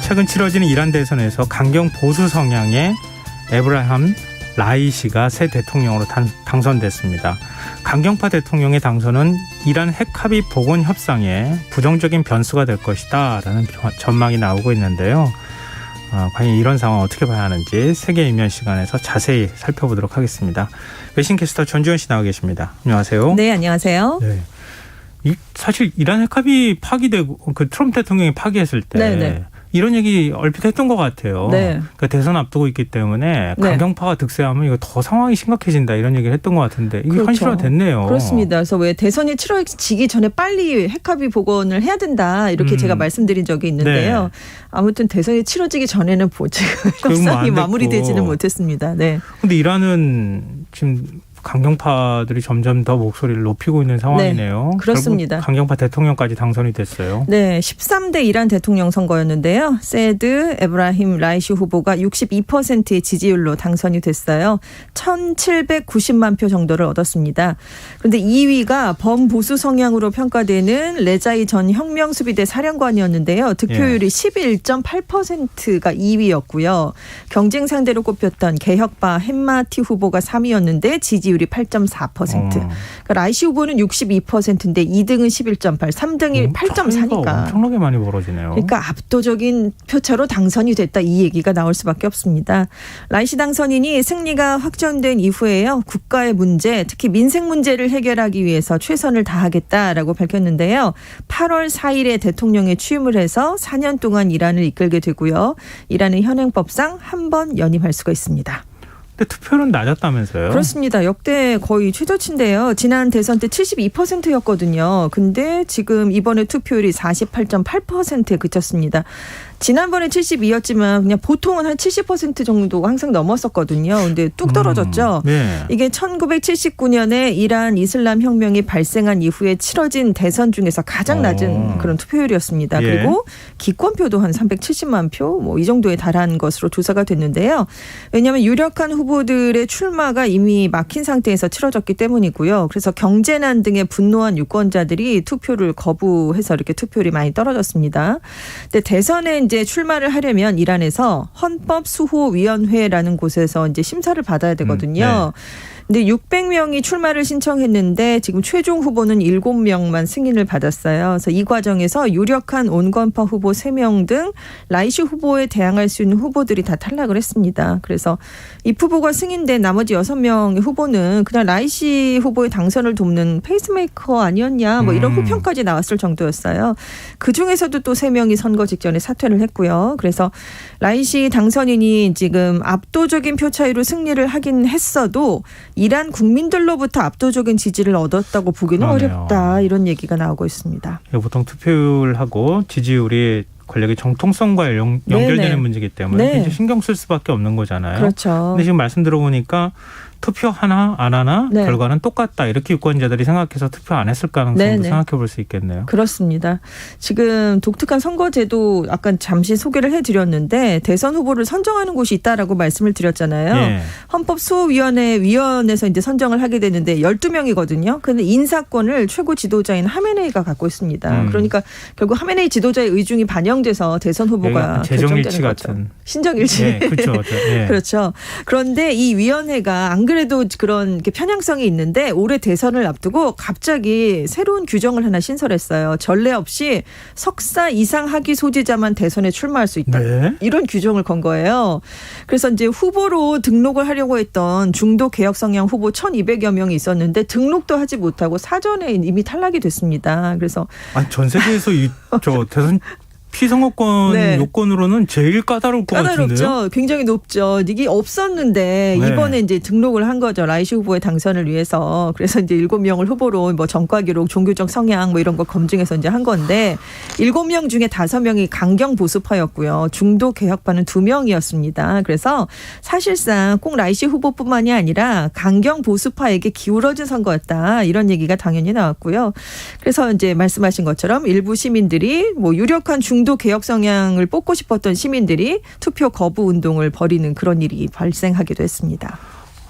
최근 치러지는 이란 대선에서 강경 보수 성향의 에브라함 라이시가 새 대통령으로 당선됐습니다. 강경파 대통령의 당선은 이란 핵합의 복원 협상에 부정적인 변수가 될 것이다 라는 전망이 나오고 있는데요. 과연 이런 상황 어떻게 봐야 하는지 세계 이면 시간에서 자세히 살펴보도록 하겠습니다. 외신캐스터 전주현 씨 나와 계십니다. 안녕하세요. 네, 안녕하세요. 네. 사실 이란 핵합의 파기되고 그 트럼프 대통령이 파기했을 때 네네. 이런 얘기 얼핏 했던 것 같아요. 네. 그러니까 대선 앞두고 있기 때문에 강경파가 득세하면 이거 더 상황이 심각해진다 이런 얘기를 했던 것 같은데 이게 그렇죠. 현실화됐네요. 그렇습니다. 그래서 왜 대선이 치러지기 전에 빨리 핵합의 복원을 해야 된다 이렇게 제가 말씀드린 적이 있는데요. 네. 아무튼 대선이 치러지기 전에는 협상이 마무리되지는 못했습니다. 네. 근데 이란은 지금 강경파들이 점점 더 목소리를 높이고 있는 상황이네요. 네, 그렇습니다. 강경파 대통령까지 당선이 됐어요. 네, 13대 이란 대통령 선거였는데요. 세드 에브라힘 라이시 후보가 62%의 지지율로 당선이 됐어요. 1,790만 표 정도를 얻었습니다. 그런데 2위가 범보수 성향으로 평가되는 레자이 전 혁명수비대 사령관이었는데요. 득표율이 11.8%가 2위였고요. 경쟁 상대로 꼽혔던 개혁파 햄마티 후보가 3위였는데 지지율이 8.4%. 그러니까 라이시 후보는 62%인데 2등은 11.8, 3등이 8.4니까. 엄청나게 많이 벌어지네요. 그러니까 압도적인 표차로 당선이 됐다 이 얘기가 나올 수밖에 없습니다. 라이시 당선인이 승리가 확정된 이후에요. 국가의 문제, 특히 민생 문제를 해결하기 위해서 최선을 다하겠다라고 밝혔는데요. 8월 4일에 대통령에 취임을 해서 4년 동안 이란을 이끌게 되고요. 이란은 현행법상 한 번 연임할 수가 있습니다. 근데 투표율은 낮았다면서요? 그렇습니다. 역대 거의 최저치인데요. 지난 대선 때 72%였거든요. 근데 지금 이번에 투표율이 48.8%에 그쳤습니다. 지난번에 72였지만 그냥 보통은 한 70% 정도 항상 넘었었거든요. 근데 뚝 떨어졌죠. 네. 이게 1979년에 이란 이슬람 혁명이 발생한 이후에 치러진 대선 중에서 가장 낮은 그런 투표율이었습니다. 예. 그리고 기권표도 한 370만 표 뭐 이 정도에 달한 것으로 조사가 됐는데요. 왜냐하면 유력한 후보들의 출마가 이미 막힌 상태에서 치러졌기 때문이고요. 그래서 경제난 등에 분노한 유권자들이 투표를 거부해서 이렇게 투표율이 많이 떨어졌습니다. 근데 대선에 이제 출마를 하려면 이란에서 헌법수호위원회라는 곳에서 이제 심사를 받아야 되거든요. 근데 600명이 출마를 신청했는데 지금 최종 후보는 7명만 승인을 받았어요. 그래서 이 과정에서 유력한 온건파 후보 3명 등 라이시 후보에 대항할 수 있는 후보들이 다 탈락을 했습니다. 그래서 이 후보가 승인된 나머지 6명의 후보는 그냥 라이시 후보의 당선을 돕는 페이스메이커 아니었냐 뭐 이런 후평까지 나왔을 정도였어요. 그중에서도 또 3명이 선거 직전에 사퇴를 했고요. 그래서 라이시 당선인이 지금 압도적인 표 차이로 승리를 하긴 했어도 이란 국민들로부터 압도적인 지지를 얻었다고 보기는 어렵다. 이런 얘기가 나오고 있습니다. 보통 투표율하고 지지율이 권력의 정통성과 연결되는 문제이기 때문에 굉장히 신경 쓸 수밖에 없는 거잖아요. 그렇죠. 근데 지금 말씀 들어보니까 투표 하나 안 하나 결과는 똑같다. 이렇게 유권자들이 생각해서 투표 안 했을 가능성도 생각해 볼 수 있겠네요. 그렇습니다. 지금 독특한 선거제도 아까 잠시 소개를 해드렸는데 대선 후보를 선정하는 곳이 있다라고 말씀을 드렸잖아요. 예. 헌법수호위원회에서 이제 선정을 하게 되는데 12명이거든요. 그런데 인사권을 최고 지도자인 하메네이가 갖고 있습니다. 그러니까 결국 하메네이 지도자의 의중이 반영돼서 대선 후보가 재정일치 결정되는 거죠. 같은. 신정일치. 네, 그렇죠. 네. 그렇죠. 그런데 이 위원회가 안 그래도 그런 편향성이 있는데 올해 대선을 앞두고 갑자기 새로운 규정을 하나 신설했어요. 전례 없이 석사 이상 학위 소지자만 대선에 출마할 수 있다. 이런 규정을 건 거예요. 그래서 이제 후보로 등록을 하려고 했던 중도 개혁 성향 후보 1,200여 명이 있었는데 등록도 하지 못하고 사전에 이미 탈락이 됐습니다. 그래서 전 세계에서 저 대선 피선거권 요건으로는 제일 까다로울 것 같은데요. 까다롭죠. 굉장히 높죠. 이게 없었는데 이번에 이제 등록을 한 거죠. 라이시 후보의 당선을 위해서. 그래서 이제 7명을 후보로 뭐 전과 기록, 종교적 성향 뭐 이런 거 검증해서 이제 한 건데 7명 중에 5명이 강경 보수파였고요. 중도 개혁파는 2명이었습니다. 그래서 사실상 꼭 라이시 후보뿐만이 아니라 강경 보수파에게 기울어진 선거였다. 이런 얘기가 당연히 나왔고요. 그래서 이제 말씀하신 것처럼 일부 시민들이 뭐 유력한 중도 개혁 성향을 뽑고 싶었던 시민들이 투표 거부 운동을 벌이는 그런 일이 발생하기도 했습니다.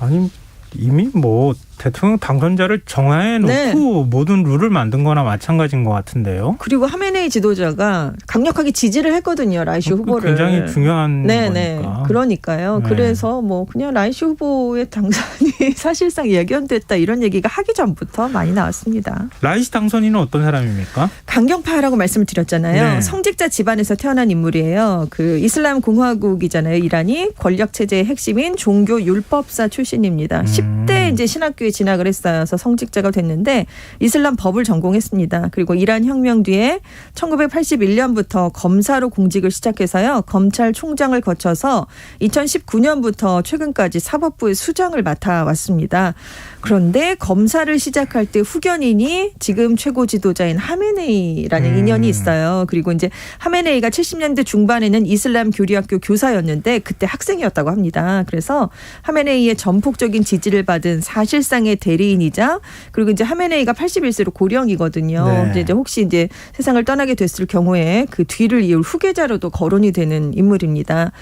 아니 이미 뭐 대통령 당선자를 정해놓고 모든 룰을 만든 거나 마찬가지인 것 같은데요. 그리고 하메네이 하메네이 지도자가 강력하게 지지를 했거든요. 라이시 후보를. 굉장히 중요한 네네. 거니까. 그러니까요. 네. 그래서 뭐 그냥 라이시 후보의 당선이 사실상 예견됐다 이런 얘기가 하기 전부터 많이 나왔습니다. 라이시 당선인은 어떤 사람입니까? 강경파라고 말씀을 드렸잖아요. 네. 성직자 집안에서 태어난 인물이에요. 그 이슬람 공화국이잖아요. 이란이 권력 체제의 핵심인 종교 율법사 출신입니다. 10대 이제 신학교에 진학을 했어요. 그래서 성직자가 됐는데 이슬람 법을 전공했습니다. 그리고 이란 혁명 뒤에 1981년부터 검사로 공직을 시작해서요. 검찰총장을 거쳐서 2019년부터 최근까지 사법부의 수장을 맡아왔습니다. 그런데 검사를 시작할 때 후견인이 지금 최고 지도자인 하메네이라는 인연이 있어요. 그리고 이제 하메네이가 70년대 중반에는 이슬람 교리학교 교사였는데 그때 학생이었다고 합니다. 그래서 하메네이의 전폭적인 지지를 받은 사실상의 대리인이자 그리고 이제 하메네이가 81세로 고령이거든요. 네. 근데 이제 혹시 이제 세상을 떠나게 됐을 경우에 그 뒤를 이을 후계자로도 거론이 되는 인물입니다.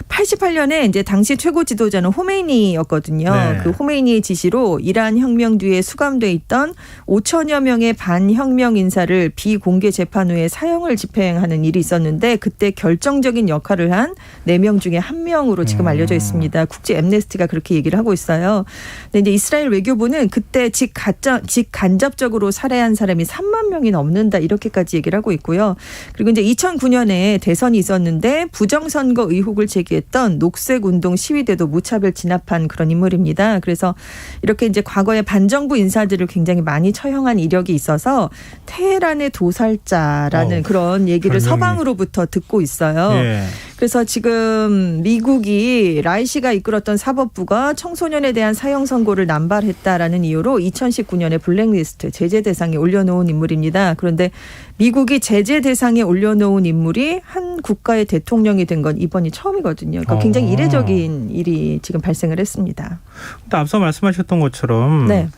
88년에 이제 당시 최고 지도자는 호메이니였거든요. 네. 그 호메이니의 지시로 이란 혁명 뒤에 수감돼 있던 5천여 명의 반혁명 인사를 비공개 재판 후에 사형을 집행하는 일이 있었는데 그때 결정적인 역할을 한 4명 중에 1명으로 지금 알려져 있습니다. 국제 앰네스티가 그렇게 얘기를 하고 있어요. 근데 이제 이스라엘 외교부는 그때 직간접적으로 살해한 사람이 3만 명이 넘는다 이렇게까지 얘기를 하고 있고요. 그리고 이제 2009년에 대선이 있었는데 부정선거 의혹을 제기했던 녹색운동 시위대도 무차별 진압한 그런 인물입니다. 그래서 이렇게 이제 과거에 반정부 인사들을 굉장히 많이 처형한 이력이 있어서 테헤란의 도살자라는 그런 얘기를 별명이. 서방으로부터 듣고 있어요. 예. 그래서 지금 미국이 라이시가 이끌었던 사법부가 청소년에 대한 사형 선고를 남발했다라는 이유로 2019년에 블랙리스트 제재 대상에 올려놓은 인물입니다. 그런데 미국이 제재 대상에 올려놓은 인물이 한 국가의 대통령이 된 건 이번이 처음이거든요. 그러니까 굉장히 이례적인 일이 지금 발생을 했습니다. 근데 앞서 말씀하셨던 것처럼 네.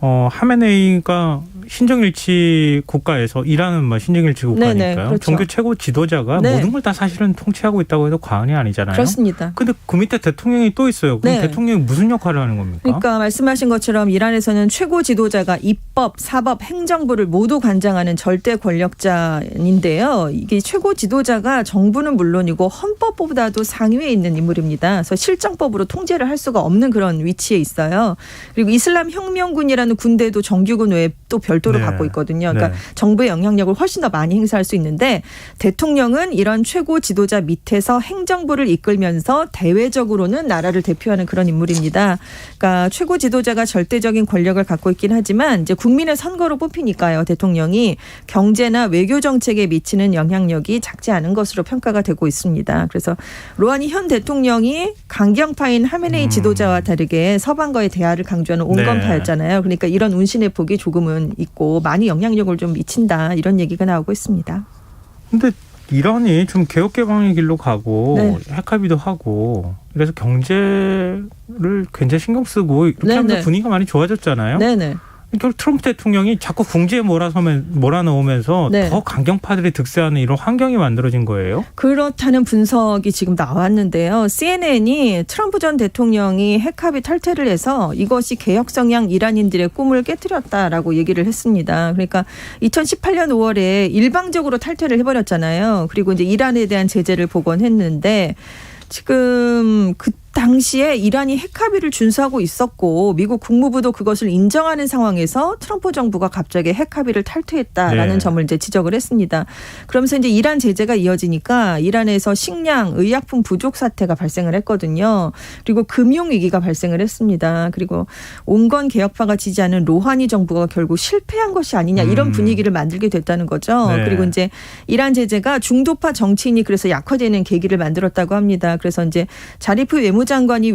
하메네이가 신정일치 국가에서 이란은 뭐 신정일치 국가니까요. 네네, 그렇죠. 종교 최고 지도자가 네. 모든 걸 다 사실은 통치하고 있다고 해도 과언이 아니잖아요. 그렇습니다. 근데 그 밑에 대통령이 또 있어요. 그럼 네. 대통령이 무슨 역할을 하는 겁니까? 그러니까 말씀하신 것처럼 이란에서는 최고 지도자가 입법, 사법, 행정부를 모두 관장하는 절대 권력자인데요. 이게 최고 지도자가 정부는 물론이고 헌법보다도 상위에 있는 인물입니다. 그래서 실정법으로 통제를 할 수가 없는 그런 위치에 있어요. 그리고 이슬람 혁명군이라는 군대도 정규군 외에 또 별도로 네. 갖고 있거든요. 그러니까 네. 정부의 영향력을 훨씬 더 많이 행사할 수 있는데 대통령은 이런 최고 지도자 밑에서 행정부를 이끌면서 대외적으로는 나라를 대표하는 그런 인물입니다. 그러니까 최고 지도자가 절대적인 권력을 갖고 있긴 하지만 이제 국민의 선거로 뽑히니까요. 대통령이 경제나 외교 정책에 미치는 영향력이 작지 않은 것으로 평가가 되고 있습니다. 그래서 로하니 현 대통령이 강경파인 하메네이 지도자와 다르게 서방과의 대화를 강조하는 온건파였잖아요. 그러니까 이런 운신의 폭이 조금은 있고 많이 영향력을 좀 미친다 이런 얘기가 나오고 있습니다. 근데 이란이 좀 개혁 개방의 길로 가고 네. 핵합의도 하고 그래서 경제를 굉장히 신경 쓰고 이렇게 네네. 하면서 분위기가 많이 좋아졌잖아요. 네네. 결국 트럼프 대통령이 자꾸 궁지에 몰아넣으면서 네. 더 강경파들이 득세하는 이런 환경이 만들어진 거예요. 그렇다는 분석이 지금 나왔는데요. CNN이 트럼프 전 대통령이 핵합의 탈퇴를 해서 이것이 개혁 성향 이란인들의 꿈을 깨뜨렸다라고 얘기를 했습니다. 그러니까 2018년 5월에 일방적으로 탈퇴를 해버렸잖아요. 그리고 이제 이란에 대한 제재를 복원했는데 지금 그 당시에 이란이 핵합의를 준수하고 있었고 미국 국무부도 그것을 인정하는 상황에서 트럼프 정부가 갑자기 핵합의를 탈퇴했다라는 네. 점을 이제 지적을 했습니다. 그러면서 이제 이란 제재가 이어지니까 이란에서 식량, 의약품 부족 사태가 발생을 했거든요. 그리고 금융 위기가 발생을 했습니다. 그리고 온건 개혁파가 지지하는 로하니 정부가 결국 실패한 것이 아니냐 이런 분위기를 만들게 됐다는 거죠. 네. 그리고 이제 이란 제재가 중도파 정치인이 그래서 약화되는 계기를 만들었다고 합니다. 그래서 이제 자리프 외무장관이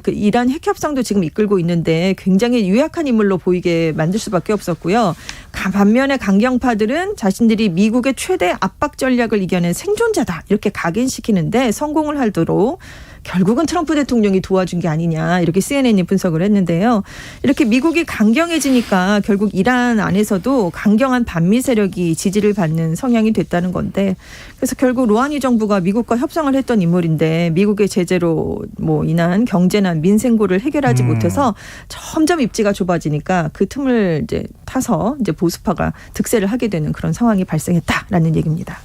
이란 핵협상도 지금 이끌고 있는데 굉장히 유약한 인물로 보이게 만들 수밖에 없었고요. 반면에 강경파들은 자신들이 미국의 최대 압박 전략을 이겨낸 생존자다 이렇게 각인시키는데 성공을 하도록 결국은 트럼프 대통령이 도와준 게 아니냐 이렇게 CNN이 분석을 했는데요. 이렇게 미국이 강경해지니까 결국 이란 안에서도 강경한 반미 세력이 지지를 받는 성향이 됐다는 건데 그래서 결국 로하니 정부가 미국과 협상을 했던 인물인데 미국의 제재로 뭐 인한 경제난 민생고를 해결하지 못해서 점점 입지가 좁아지니까 그 틈을 이제 타서 이제 보수파가 득세를 하게 되는 그런 상황이 발생했다라는 얘기입니다.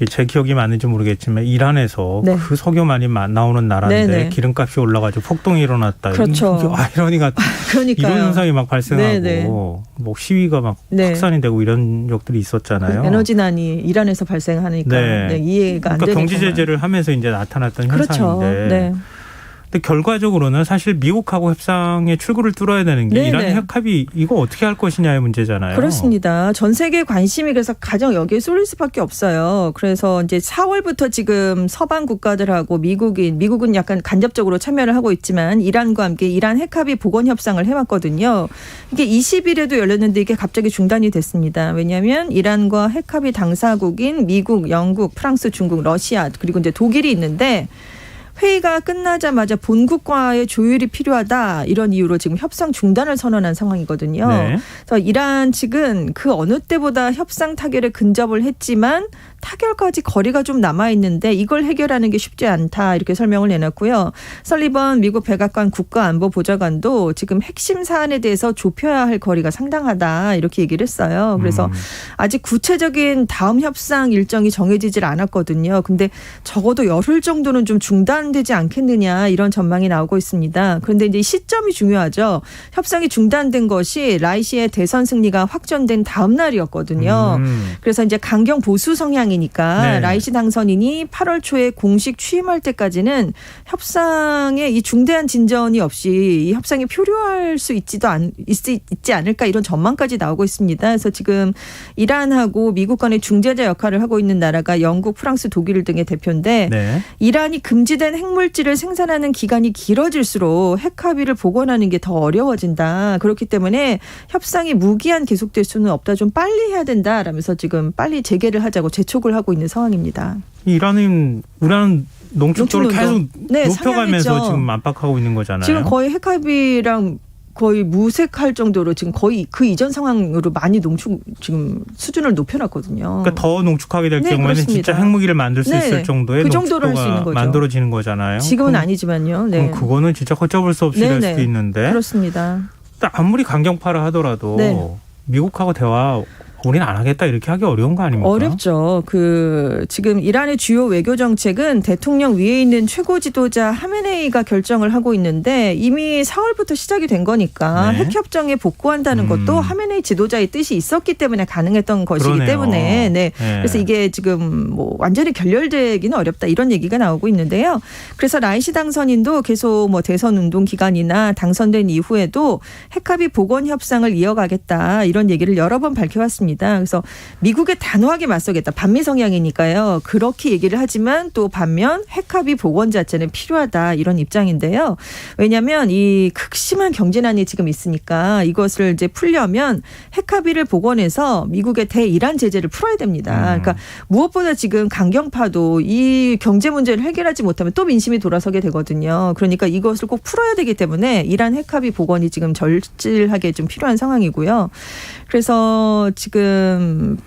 제 기억이 맞는지 모르겠지만 이란에서 네. 그 석유 많이 나오는 나라인데 네네. 기름값이 올라가지고 폭동이 일어났다. 그렇죠. 아이러니가 그러니까요. 이런 현상이 막 발생하고 네네. 뭐 시위가 막 네. 확산이 되고 이런 적들이 있었잖아요. 에너지난이 이란에서 발생하니까 네. 네, 이해가 안 그러니까 되는 경제 제재를 하면서 이제 나타났던 그렇죠. 현상인데. 네. 근데 결과적으로는 사실 미국하고 협상의 출구를 뚫어야 되는 게 네네. 이란 핵합의 이거 어떻게 할 것이냐의 문제잖아요. 그렇습니다. 전 세계 관심이 그래서 가장 여기에 쏠릴 수밖에 없어요. 그래서 이제 4월부터 지금 서방 국가들하고 미국은 약간 간접적으로 참여를 하고 있지만 이란과 함께 이란 핵합의 복원 협상을 해왔거든요. 이게 20일에도 열렸는데 이게 갑자기 중단이 됐습니다. 왜냐하면 이란과 핵합의 당사국인 미국, 영국, 프랑스, 중국, 러시아 그리고 이제 독일이 있는데 회의가 끝나자마자 본국과의 조율이 필요하다 이런 이유로 지금 협상 중단을 선언한 상황이거든요. 네. 그래서 이란 측은 그 어느 때보다 협상 타결에 근접을 했지만 타결까지 거리가 좀 남아있는데 이걸 해결하는 게 쉽지 않다 이렇게 설명을 내놨고요. 설리번 미국 백악관 국가안보보좌관도 지금 핵심 사안에 대해서 좁혀야 할 거리가 상당하다 이렇게 얘기를 했어요. 그래서 아직 구체적인 다음 협상 일정이 정해지질 않았거든요. 근데 적어도 열흘 정도는 좀 중단되지 않겠느냐 이런 전망이 나오고 있습니다. 그런데 이제 시점이 중요하죠. 협상이 중단된 것이 라이시의 대선 승리가 확정된 다음 날이었거든요. 그래서 이제 강경 보수 성향이니까 네. 라이시 당선인이 8월 초에 공식 취임할 때까지는 협상에 이 중대한 진전이 없이 이 협상이 표류할 수 있지 않을까 이런 전망까지 나오고 있습니다. 그래서 지금 이란하고 미국 간의 중재자 역할을 하고 있는 나라가 영국, 프랑스, 독일 등의 대표인데 네. 이란이 금지된 핵물질을 생산하는 기간이 길어질수록 핵 합의를 복원하는 게 더 어려워진다. 그렇기 때문에 협상이 무기한 계속될 수는 없다. 좀 빨리 해야 된다라면서 지금 빨리 재개를 하자고 재촉을 하고 있는 상황입니다. 이란은 우라는 농축도를 계속 네, 높여가면서 상향했죠. 지금 압박하고 있는 거잖아요. 지금 거의 핵 합의랑 거의 무색할 정도로 지금 거의 그 이전 상황으로 많이 지금 수준을 높여놨거든요. 그러니까 더 농축하게 될 네, 경우에는 그렇습니다. 진짜 핵무기를 만들 수 네, 있을 정도의 그 정도로 할수 있는 농축도가 거죠. 만들어지는 거잖아요. 지금은 그럼, 아니지만요. 네. 그럼 그거는 진짜 걷잡을 수 없이 될 네네. 수도 있는데 그렇습니다. 아무리 강경파라 하더라도 네. 미국하고 대화 우리는 안 하겠다 이렇게 하기 어려운 거 아닙니까? 어렵죠. 지금 이란의 주요 외교 정책은 대통령 위에 있는 최고 지도자 하메네이가 결정을 하고 있는데 이미 4월부터 시작이 된 거니까 네. 핵협정에 복구한다는 것도 하메네이 지도자의 뜻이 있었기 때문에 가능했던 것이기 그러네요. 때문에 네. 그래서 이게 지금 뭐 완전히 결렬되기는 어렵다 이런 얘기가 나오고 있는데요. 그래서 라이시 당선인도 계속 뭐 대선 운동 기간이나 당선된 이후에도 핵합의 복원 협상을 이어가겠다 이런 얘기를 여러 번 밝혀왔습니다. 그래서 미국에 단호하게 맞서겠다. 반미 성향이니까요. 그렇게 얘기를 하지만 또 반면 핵합의 복원 자체는 필요하다. 이런 입장인데요. 왜냐하면 이 극심한 경제난이 지금 있으니까 이것을 이제 풀려면 핵합의를 복원해서 미국의 대이란 제재를 풀어야 됩니다. 그러니까 무엇보다 지금 강경파도 이 경제 문제를 해결하지 못하면 또 민심이 돌아서게 되거든요. 그러니까 이것을 꼭 풀어야 되기 때문에 이란 핵합의 복원이 지금 절실하게 좀 필요한 상황이고요. 그래서 지금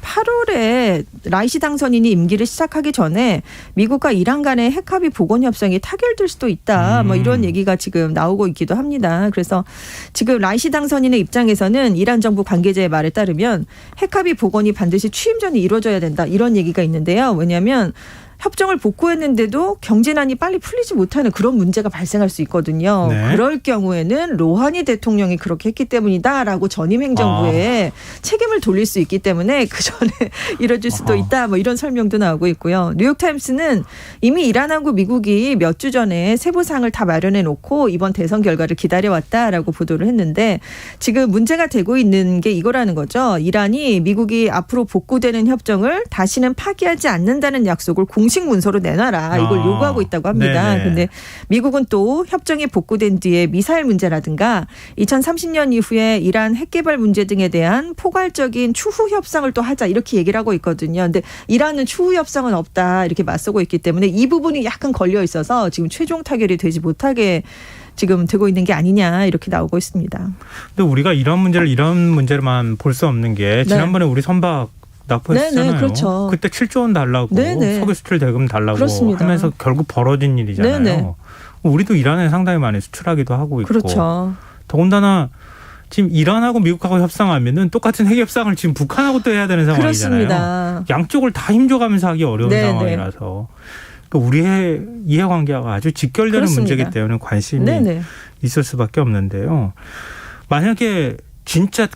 8월에 라이시 당선인이 임기를 시작하기 전에 미국과 이란 간의 핵합의 복원 협상이 타결될 수도 있다. 뭐 이런 얘기가 지금 나오고 있기도 합니다. 그래서 지금 라이시 당선인의 입장에서는 이란 정부 관계자의 말에 따르면 핵합의 복원이 반드시 취임 전에 이루어져야 된다. 이런 얘기가 있는데요. 왜냐하면 협정을 복구했는데도 경제난이 빨리 풀리지 못하는 그런 문제가 발생할 수 있거든요. 네. 그럴 경우에는 로하니 대통령이 그렇게 했기 때문이다라고 전임 행정부에 책임을 돌릴 수 있기 때문에 그 전에 이뤄질 수도 있다. 뭐 이런 설명도 나오고 있고요. 뉴욕타임스는 이미 이란하고 미국이 몇 주 전에 세부사항을 다 마련해 놓고 이번 대선 결과를 기다려왔다라고 보도를 했는데 지금 문제가 되고 있는 게 이거라는 거죠. 이란이 미국이 앞으로 복구되는 협정을 다시는 파기하지 않는다는 약속을 공식 문서로 내놔라 이걸 요구하고 있다고 합니다. 그런데 미국은 또 협정이 복구된 뒤에 미사일 문제라든가 2030년 이후에 이란 핵 개발 문제 등에 대한 포괄적인 추후 협상을 또 하자 이렇게 얘기를 하고 있거든요. 그런데 이란은 추후 협상은 없다 이렇게 맞서고 있기 때문에 이 부분이 약간 걸려 있어서 지금 최종 타결이 되지 못하게 지금 되고 있는 게 아니냐 이렇게 나오고 있습니다. 근데 우리가 이런 문제를 이런 문제로만 볼 수 없는 게 지난번에 우리 선박 납포했잖아요. 네네, 그렇죠. 그때 7조 원 달라고 네네. 석유 수출 대금 달라고 그렇습니다. 하면서 결국 벌어진 일이잖아요. 네네. 우리도 이란에 상당히 많이 수출하기도 하고 있고. 그렇죠. 더군다나 지금 이란하고 미국하고 협상하면은 똑같은 핵 협상을 지금 북한하고 또 해야 되는 상황이잖아요. 그렇습니다. 양쪽을 다 힘줘가면서 하기 어려운 네네. 상황이라서 그러니까 우리의 이해관계가 아주 직결되는 그렇습니다. 문제이기 때문에 관심이 네네. 있을 수밖에 없는데요. 만약에 진짜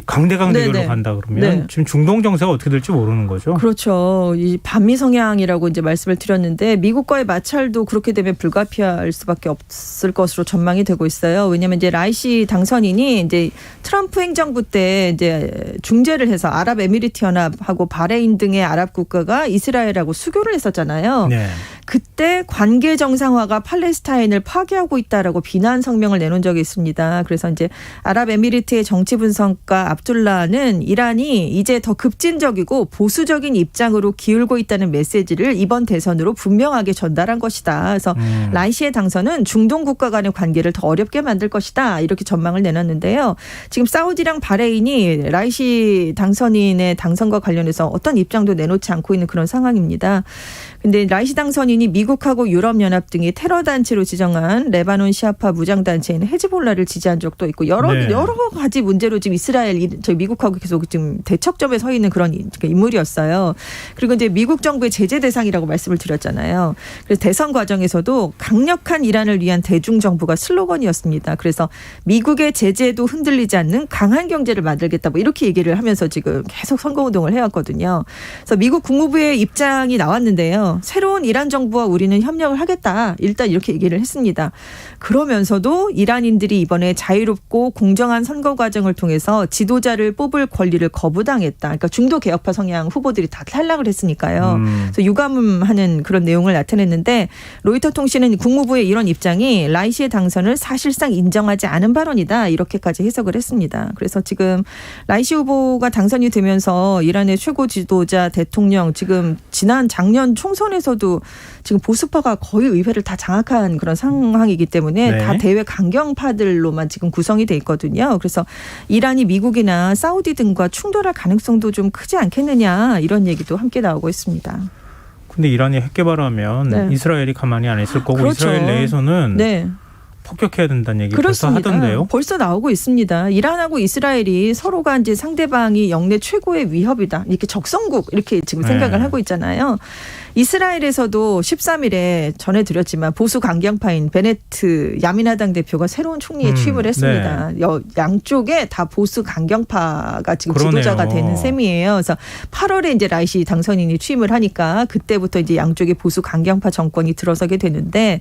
강대강대결로 네네. 간다 그러면 네. 지금 중동 정세가 어떻게 될지 모르는 거죠. 그렇죠. 이 반미 성향이라고 이제 말씀을 드렸는데 미국과의 마찰도 그렇게 되면 불가피할 수밖에 없을 것으로 전망이 되고 있어요. 왜냐하면 이제 라이시 당선인이 이제 트럼프 행정부 때 이제 중재를 해서 아랍에미리트 연합하고 바레인 등의 아랍 국가가 이스라엘하고 수교를 했었잖아요. 네. 그때 관계 정상화가 팔레스타인을 파괴하고 있다라고 비난 성명을 내놓은 적이 있습니다. 그래서 이제 아랍에미리트의 정치 분석가 압둘라는 이란이 이제 더 급진적이고 보수적인 입장으로 기울고 있다는 메시지를 이번 대선으로 분명하게 전달한 것이다. 그래서 라이시의 당선은 중동 국가 간의 관계를 더 어렵게 만들 것이다. 이렇게 전망을 내놨는데요. 지금 사우디랑 바레인이 라이시 당선인의 당선과 관련해서 어떤 입장도 내놓지 않고 있는 그런 상황입니다. 근데 라이시 당선인이 미국하고 유럽연합 등이 테러 단체로 지정한 레바논 시아파 무장 단체인 헤즈볼라를 지지한 적도 있고 여러 가지 문제로 지금 저희 미국하고 계속 지금 대척점에 서 있는 그런 인물이었어요. 그리고 이제 미국 정부의 제재 대상이라고 말씀을 드렸잖아요. 그래서 대선 과정에서도 강력한 이란을 위한 대중 정부가 슬로건이었습니다. 그래서 미국의 제재도 흔들리지 않는 강한 경제를 만들겠다 뭐 이렇게 얘기를 하면서 지금 계속 선거운동을 해왔거든요. 그래서 미국 국무부의 입장이 나왔는데요. 새로운 이란 정부와 우리는 협력을 하겠다. 일단 이렇게 얘기를 했습니다. 그러면서도 이란인들이 이번에 자유롭고 공정한 선거 과정을 통해서 지도자를 뽑을 권리를 거부당했다. 그러니까 중도 개혁파 성향 후보들이 다 탈락을 했으니까요. 그래서 유감하는 그런 내용을 나타냈는데 로이터 통신은 국무부의 이런 입장이 라이시의 당선을 사실상 인정하지 않은 발언이다. 이렇게까지 해석을 했습니다. 그래서 지금 라이시 후보가 당선이 되면서 이란의 최고 지도자 대통령 지금 지난 작년 총선에서도 지금 보수파가 거의 의회를 다 장악한 그런 상황이기 때문에 다 대외 강경파들로만 지금 구성이 돼 있거든요. 그래서 이란이 미국이나 사우디 등과 충돌할 가능성도 좀 크지 않겠느냐 이런 얘기도 함께 나오고 있습니다. 근데 이란이 핵 개발하면 이스라엘이 가만히 안 있을 거고 그렇죠. 이스라엘 내에서는 폭격해야 된다는 얘기 그렇습니다. 벌써 하던데요. 벌써 나오고 있습니다. 이란하고 이스라엘이 서로가 이제 상대방이 역내 최고의 위협이다. 이렇게 적성국 이렇게 지금 생각을 하고 있잖아요. 이스라엘에서도 13일에 전해드렸지만 보수 강경파인 베네트 야민하당 대표가 새로운 총리에 취임을 했습니다. 양쪽에 다 보수 강경파가 지금 지도자가 되는 셈이에요. 그래서 8월에 이제 라이시 당선인이 취임을 하니까 그때부터 이제 양쪽의 보수 강경파 정권이 들어서게 되는데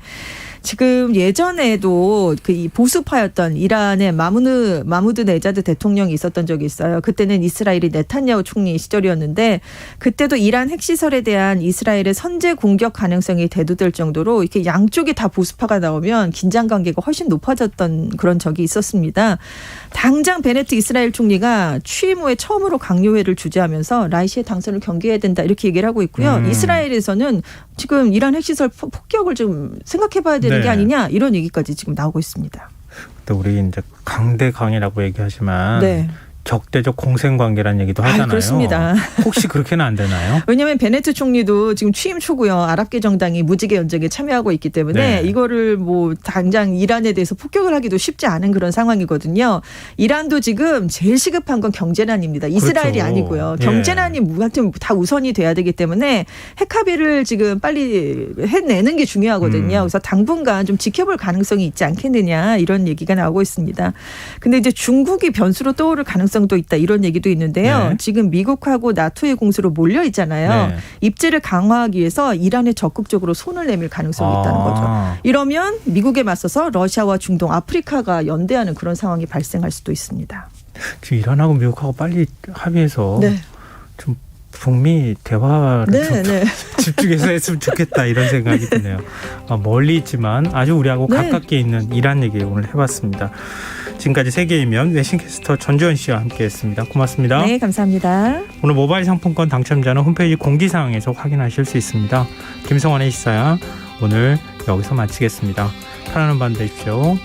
지금 예전에도 이 보수파였던 이란의 마무드 네자드 대통령이 있었던 적이 있어요. 그때는 이스라엘이 네탄야후 총리 시절이었는데 그때도 이란 핵시설에 대한 이스라엘의 선제 공격 가능성이 대두될 정도로 이렇게 양쪽이 다 보수파가 나오면 긴장 관계가 훨씬 높아졌던 그런 적이 있었습니다. 당장 베네트 이스라엘 총리가 취임 후에 처음으로 강요회를 주재하면서 라이시의 당선을 경계해야 된다 이렇게 얘기를 하고 있고요. 이스라엘에서는 지금 이란 핵시설 폭격을 좀 생각해봐야 되는 게 아니냐 이런 얘기까지 지금 나오고 있습니다. 근데 우리 이제 강대강이라고 얘기하지만 적대적 공생관계라는 얘기도 하잖아요. 그렇습니다. 혹시 그렇게는 안 되나요? 왜냐하면 베네트 총리도 지금 취임 초고요. 아랍계 정당이 무지개 연정에 참여하고 있기 때문에 이거를 뭐 당장 이란에 대해서 폭격을 하기도 쉽지 않은 그런 상황이거든요. 이란도 지금 제일 시급한 건 경제난입니다. 이스라엘이 아니고요. 경제난이 하여튼 다 우선이 돼야 되기 때문에 핵 합의를 지금 빨리 해내는 게 중요하거든요. 그래서 당분간 좀 지켜볼 가능성이 있지 않겠느냐 이런 얘기가 나오고 있습니다. 근데 이제 중국이 변수로 떠오를 가능성도 있다 이런 얘기도 있는데요. 지금 미국하고 나토의 공수로 몰려 있잖아요. 입지를 강화하기 위해서 이란에 적극적으로 손을 내밀 가능성이 있다는 거죠. 이러면 미국에 맞서서 러시아와 중동, 아프리카가 연대하는 그런 상황이 발생할 수도 있습니다. 지금 이란하고 미국하고 빨리 합의해서 좀 북미 대화를 좀 네. 집중해서 했으면 좋겠다 이런 생각이 드네요. 멀리 있지만 아주 우리하고 네. 가깝게 있는 이란 얘기 오늘 해봤습니다. 지금까지 세계이면 외신캐스터 전주현 씨와 함께했습니다. 고맙습니다. 네, 감사합니다. 오늘 모바일 상품권 당첨자는 홈페이지 공지사항에서 확인하실 수 있습니다. 김성환의 시사야 오늘 여기서 마치겠습니다. 편안한 밤 되십시오.